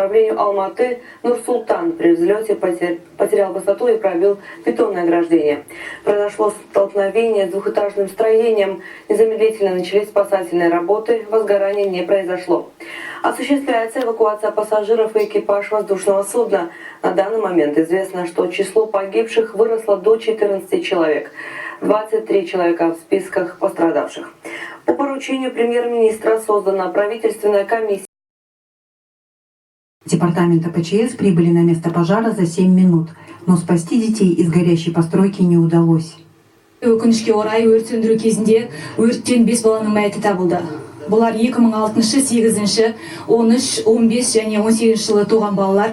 направлению Алматы Нур-Султан при взлете потерял высоту и пробил бетонное ограждение. Произошло столкновение с двухэтажным строением. Незамедлительно начались спасательные работы. Возгорания не произошло. Осуществляется эвакуация пассажиров и экипаж воздушного судна. На данный момент известно, что число погибших выросло до 14 человек. 23 человека в списках пострадавших. По поручению премьер-министра создана правительственная комиссия. Департамента ПЧС прибыли на место пожара за 7 минут, но спасти детей из горящей постройки не удалось. Өкінішке орай өрт сөндіру кезінде өрттен 5 баланың мәйіті табылды. Бұлар 2006, 8, 13, 15 және 18 жылы туған балалар.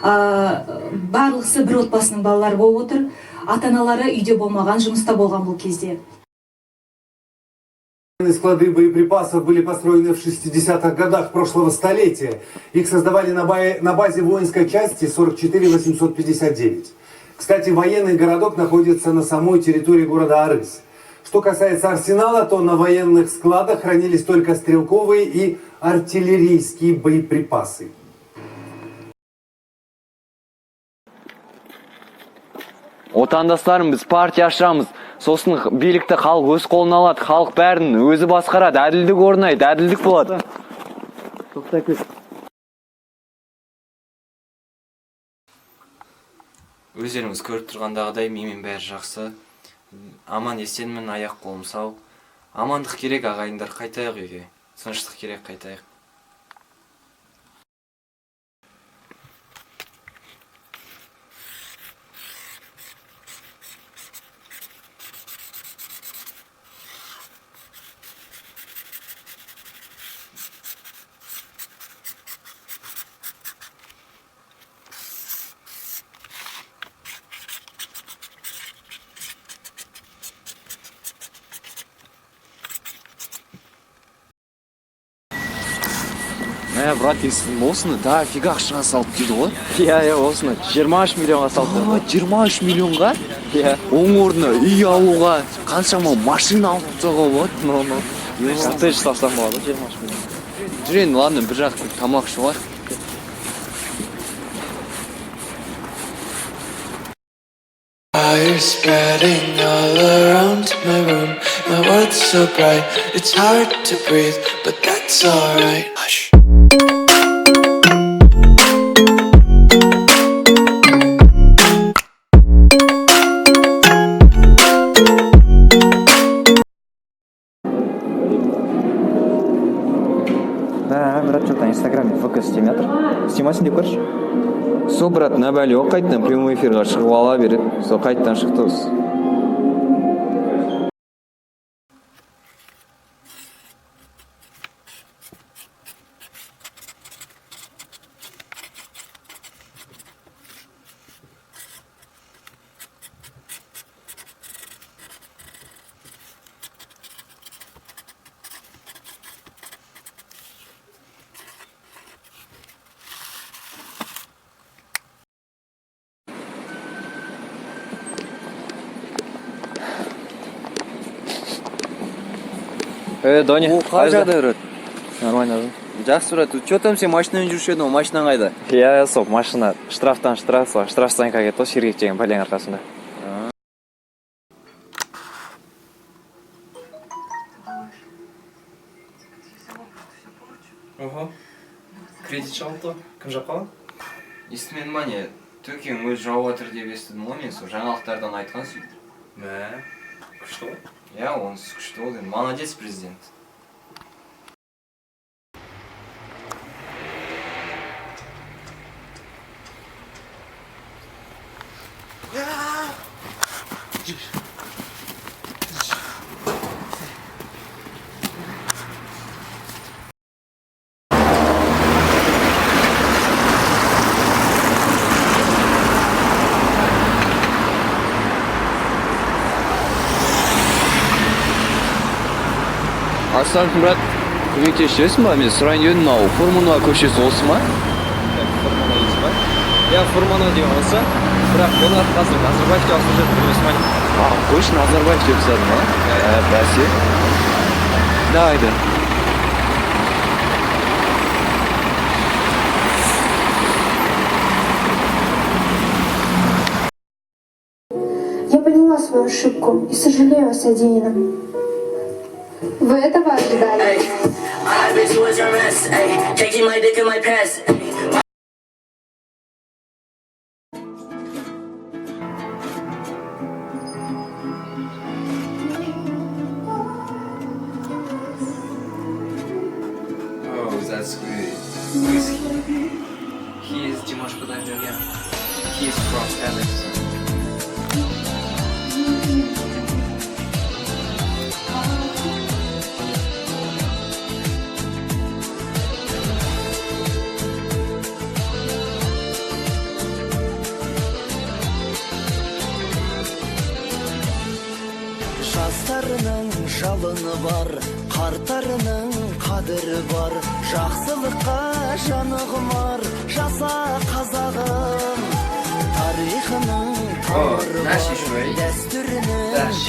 Барлықсы бір отбасының балалары болып отыр. Ата-аналары үйде болмаған, жұмыста болған бұл кезде. Склады боеприпасов были построены в 60-х годах прошлого столетия. Их создавали на базе воинской части 44859. Кстати, военный городок находится на самой территории города Арыс. Что касается арсенала, то на военных складах хранились только стрелковые и артиллерийские боеприпасы. Отандастарым, біз партия ашырамыз. Сосын билікті халық өз қолына алады, халық бәрін өзі басқарады, әділдік орнайды, әділдік болады. Тоқтай көз. Өздеріңіз көріп тұрғандағыдай менің бәрі жақсы. Аман есенмін, аяқ қолым сау. Амандық керек ағайындар, қайтайық үйге. Тыныштық керек, қайтайық. Брат, осыны да фига ақшаға салып дейді ғой. Иә, осыны 23 миллионға салды. 23 миллионға? Иә. Оң орнына үй алуға қаншама машина алып тұсауға болады? Коттедж салсам болады, 23 миллион. Жүрен, ладно, бір жақ тамақ ішіп алайық. Fire spreading all around my room. My world's so bright, it's hard to breathe, but that's alright. Hush. Брат, что-то на инстаграме фокус снимет. Снимайсың деп көрші. Со, брат, нәбәлі о қайтынан прямой эфирға шығып ала береді. Со қайттан шықты осы. Доня, Қай жағдай, брат? Нормально. Жақсы, брат, что там сен машинамен жүруші едің, машинаң қайда? Иә, сол машина штрафтан штраф станка кетті, Сергеев деген пәлен арқасында. Ого, кредит шалды, кім жаққа? Естімен ма не, төкең өз жауап отыр деп естідім ғой, мен сол жаңалықтардан айтқан сөйтіп. Мә, күшті ғой? Иә, онсыз күшті болды, молодец президент. Арслан, брат, көмектесесің ба? Мен сұрайын едім, мынау Фурманова көшесі осы ма? Фурманова дейсің ба? Иә, Фурманова деген осы. Бірақ олар қазір Назарбаев деп асып жатыр, білмесің ба? Қойшы, Назарбаев деп сады ма? Бәсе. Давай. ошибку и сожалею о содеянном. Вы этого ожидали? Oh, that's great. He is Димаш Кудайберген. He is from Kazakhstan. Жастарының жалыны бар, қартарының қадірі бар, жақсылыққа жаны құмар, жаса қазағым. Тарихының тамыры бар, дәстүрінің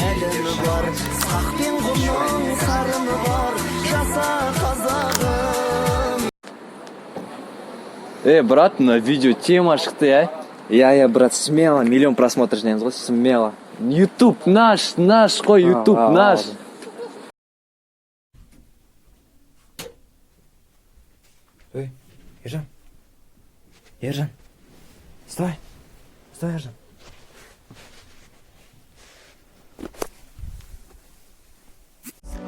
әлемі бар, сақ пен құмның сарыны бар, жаса қазағым. Брат, на видео тема шықты, Я, брат, смело, миллион просмотров ждем, смело. YouTube наш қой, YouTube наш. Эй, Ержан, стой, Ержан.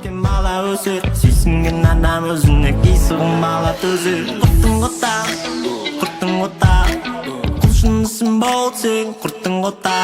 Бала өсір, сүйсінген адам өзіне кейсігін бала төзір. Құрттың ота, құлшынысың болсың, құрттың ота.